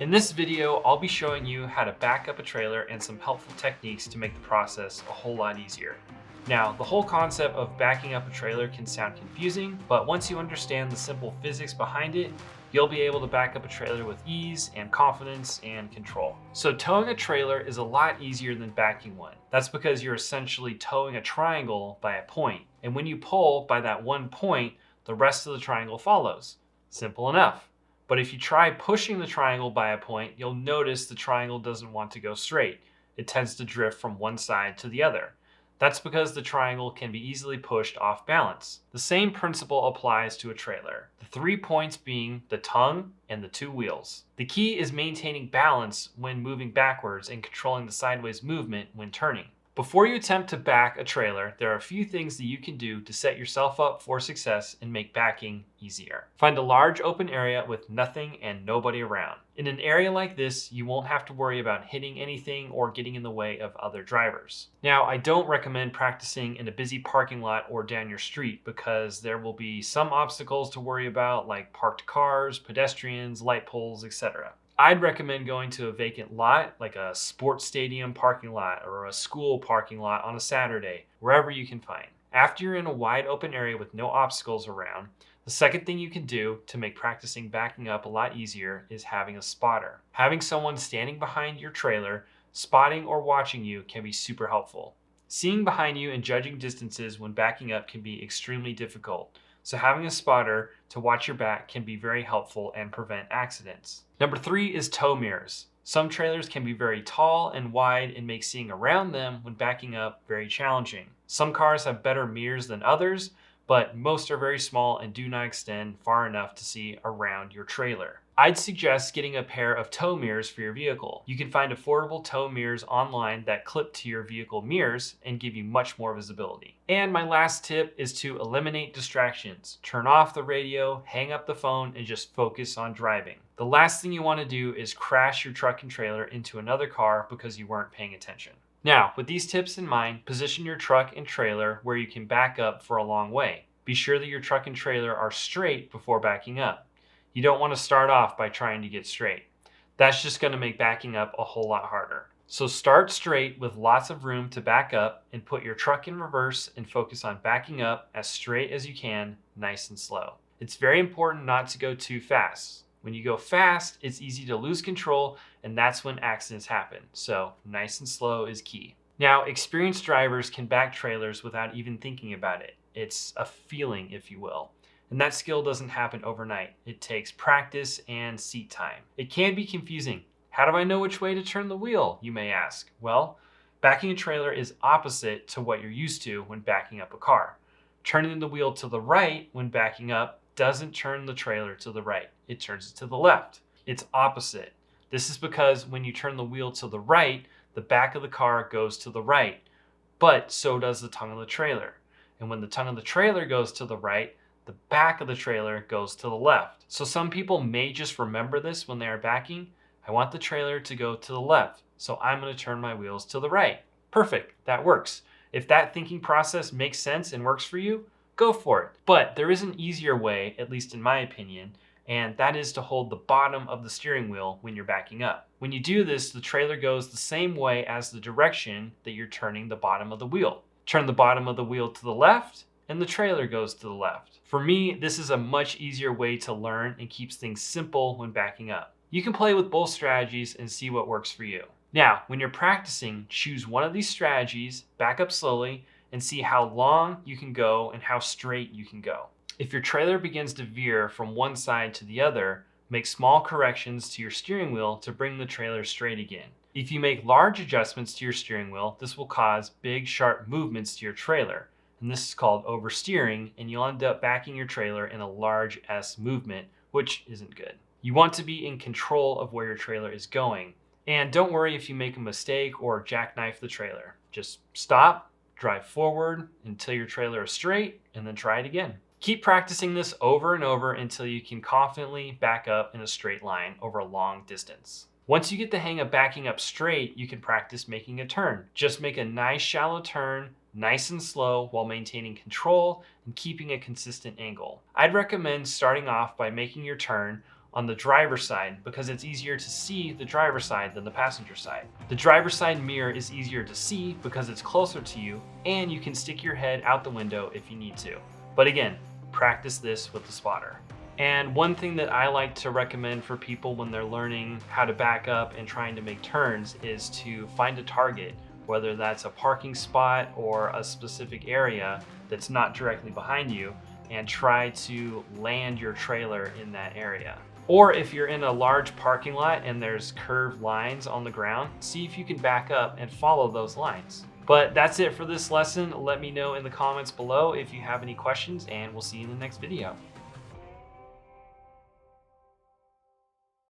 In this video, I'll be showing you how to back up a trailer and some helpful techniques to make the process a whole lot easier. Now, the whole concept of backing up a trailer can sound confusing, but once you understand the simple physics behind it, you'll be able to back up a trailer with ease and confidence and control. So towing a trailer is a lot easier than backing one. That's because you're essentially towing a triangle by a point, and when you pull by that one point, the rest of the triangle follows. Simple enough. But if you try pushing the triangle by a point, you'll notice the triangle doesn't want to go straight. It tends to drift from one side to the other. That's because the triangle can be easily pushed off balance. The same principle applies to a trailer, the 3 points being the tongue and the 2 wheels. The key is maintaining balance when moving backwards and controlling the sideways movement when turning. Before you attempt to back a trailer, there are a few things that you can do to set yourself up for success and make backing easier. Find a large open area with nothing and nobody around. In an area like this, you won't have to worry about hitting anything or getting in the way of other drivers. Now, I don't recommend practicing in a busy parking lot or down your street because there will be some obstacles to worry about, like parked cars, pedestrians, light poles, etc. I'd recommend going to a vacant lot, like a sports stadium parking lot or a school parking lot on a Saturday, wherever you can find. After you're in a wide open area with no obstacles around, the second thing you can do to make practicing backing up a lot easier is having a spotter. Having someone standing behind your trailer, spotting or watching you can be super helpful. Seeing behind you and judging distances when backing up can be extremely difficult. So having a spotter to watch your back can be very helpful and prevent accidents. Number 3 is tow mirrors. Some trailers can be very tall and wide and make seeing around them when backing up very challenging. Some cars have better mirrors than others, but most are very small and do not extend far enough to see around your trailer. I'd suggest getting a pair of tow mirrors for your vehicle. You can find affordable tow mirrors online that clip to your vehicle mirrors and give you much more visibility. And my last tip is to eliminate distractions. Turn off the radio, hang up the phone, and just focus on driving. The last thing you want to do is crash your truck and trailer into another car because you weren't paying attention. Now, with these tips in mind, position your truck and trailer where you can back up for a long way. Be sure that your truck and trailer are straight before backing up. You don't want to start off by trying to get straight. That's just going to make backing up a whole lot harder. So start straight with lots of room to back up and put your truck in reverse and focus on backing up as straight as you can, nice and slow. It's very important not to go too fast. When you go fast, it's easy to lose control, and that's when accidents happen. So nice and slow is key. Now, experienced drivers can back trailers without even thinking about it. It's a feeling, if you will. And that skill doesn't happen overnight. It takes practice and seat time. It can be confusing. How do I know which way to turn the wheel, you may ask? Well, backing a trailer is opposite to what you're used to when backing up a car. Turning the wheel to the right when backing up doesn't turn the trailer to the right. It turns it to the left. It's opposite. This is because when you turn the wheel to the right, the back of the car goes to the right, but so does the tongue of the trailer. And when the tongue of the trailer goes to the right, the back of the trailer goes to the left. So some people may just remember this when they are backing. I want the trailer to go to the left, so I'm going to turn my wheels to the right. Perfect, that works. If that thinking process makes sense and works for you, go for it. But there is an easier way, at least in my opinion, and that is to hold the bottom of the steering wheel when you're backing up. When you do this, the trailer goes the same way as the direction that you're turning the bottom of the wheel. Turn the bottom of the wheel to the left, and the trailer goes to the left. For me, this is a much easier way to learn and keeps things simple when backing up. You can play with both strategies and see what works for you. Now, when you're practicing, choose one of these strategies, back up slowly, and see how long you can go and how straight you can go. If your trailer begins to veer from one side to the other, make small corrections to your steering wheel to bring the trailer straight again. If you make large adjustments to your steering wheel, this will cause big, sharp movements to your trailer. And this is called oversteering, and you'll end up backing your trailer in a large S movement, which isn't good. You want to be in control of where your trailer is going. And don't worry if you make a mistake or jackknife the trailer. Just stop, drive forward until your trailer is straight, and then try it again. Keep practicing this over and over until you can confidently back up in a straight line over a long distance. Once you get the hang of backing up straight, you can practice making a turn. Just make a nice shallow turn, nice and slow while maintaining control and keeping a consistent angle. I'd recommend starting off by making your turn on the driver's side because it's easier to see the driver's side than the passenger side. The driver's side mirror is easier to see because it's closer to you and you can stick your head out the window if you need to. But again, practice this with the spotter. And one thing that I like to recommend for people when they're learning how to back up and trying to make turns is to find a target, whether that's a parking spot or a specific area that's not directly behind you, and try to land your trailer in that area. Or if you're in a large parking lot and there's curved lines on the ground, see if you can back up and follow those lines. But that's it for this lesson. Let me know in the comments below if you have any questions, and we'll see you in the next video.